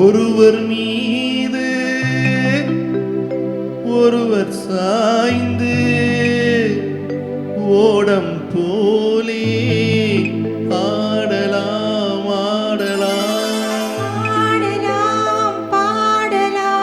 ஒருவர் மீது ஒருவர் சாய்ந்து ஓடம் போலே ஆடலாம் ஆடலாம் பாடலாம்.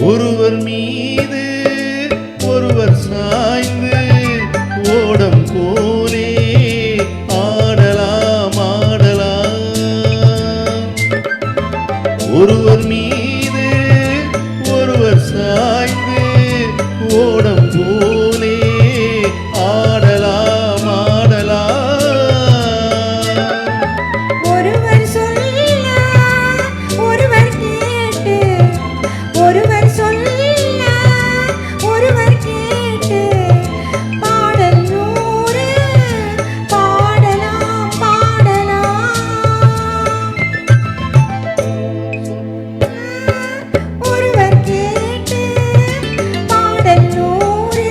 ஒருவர் மீது ஒருவர் சாய்ந்து ஓடம் போலே ஆடலாம் ஒருவர் மீது ஒருவர் சாய்ந்து ஓடம் போலே ஆடலாம் ஒருவர் சொல்ல ஒருவர் கேட்டு, ஒருவர் சொல்ல ஒருவர் கேட்டு, பாடல் நூறு பாடலாம். ஒருவர் கேட்டு பாடல் நூறு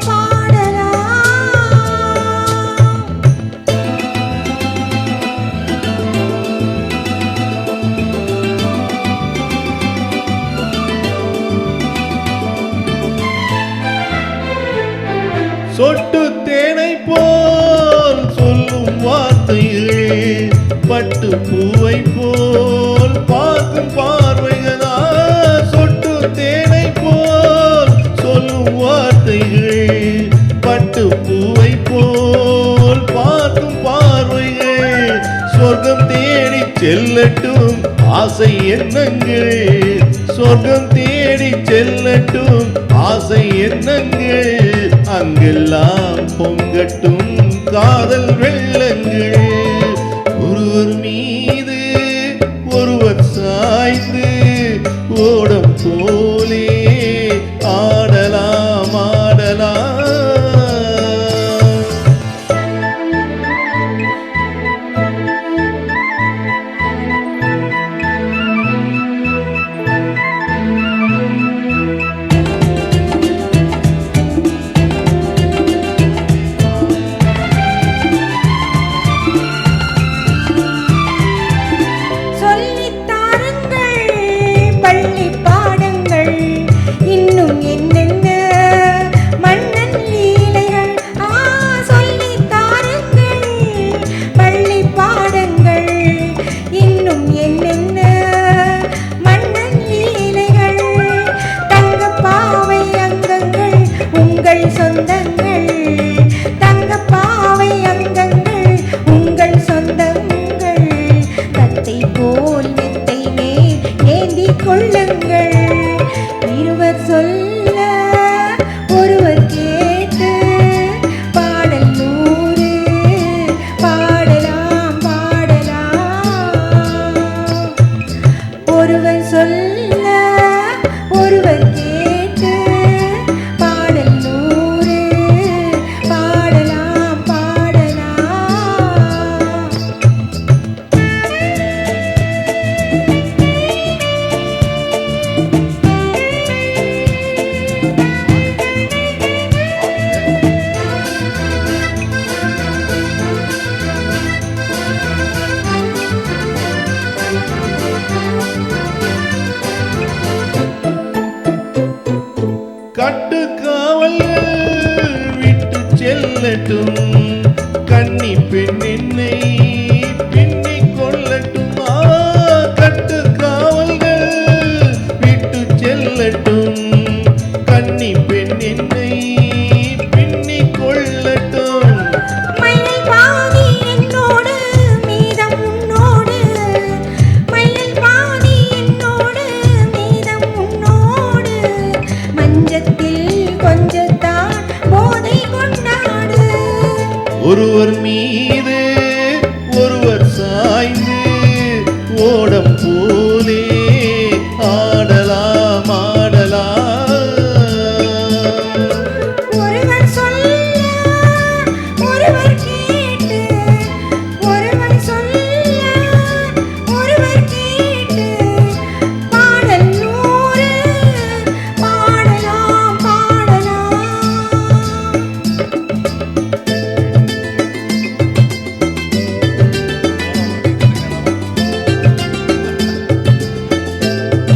பாடலாம். சொட்டு தேனை போல் சொல்லும் வார்த்தைகள், பட்டு பூவை போல் பார்க்கும் பார்வைகளா. சொட்டு தேனை போல் சொல்லும் வார்த்தைகள், பட்டு பூவை போல் பார்க்கும் பார்வைகள். சொர்க்கம் தேடி செல்லட்டும் ஆசை எண்ணங்கள், சொர்க்கம் தேடி செல்லட்டும் ஆசை எண்ணங்கள். அங்கெல்லாம் பொங்கட்டும் காதல் வெள்ளங்கள். ஒருவர் மீது ஒருவர் சாய்ந்து ஓடம் போலே ஆடலாம். சொல்லித் தாருங்கள் பள்ளி பாடங்கள், இன்னும் என்னென்ன மன்னன் லீலைகள். சொல்லித் தாருங்கள் பள்ளி பாடங்கள், இன்னும் என்னென்ன மன்னன் லீலைகள். தங்கப்பாவை அங்கங்கள் உங்கள் சொந்தங்கள், தங்கப்பாவை அங்கங்கள் உங்கள் சொந்தங்கள். கத்தை போல் மெத்தை மேல் ஏந்திக் கொள்ளுங்கள். இருவர் சொல்ல ஒருவர் கேட்டு, பாடல் நூறு பாடலாம். ஒருவர் சொல்ல ஒருவர் கேட்டு, பாடல் நூறு பாடலாம். கட்டுக்காவல்கள் விட்டு செல்லட்டும், கன்னி பெண் என்னை பின்னிக் கொள்ளட்டும். கட்டுக்காவல்கள் விட்டு செல்லட்டும், கன்னி பெண் என்னை பின்னிக் கொள்ளட்டும். மயில் பாதி என்னோடு மீதம் உன்னோடு, மயில் பாதி என்னோடு மீதம் உன்னோடு. மஞ்சத்தில் கொஞ்சத்தான் போதை கொண்டாடு. ஒருவர் மீது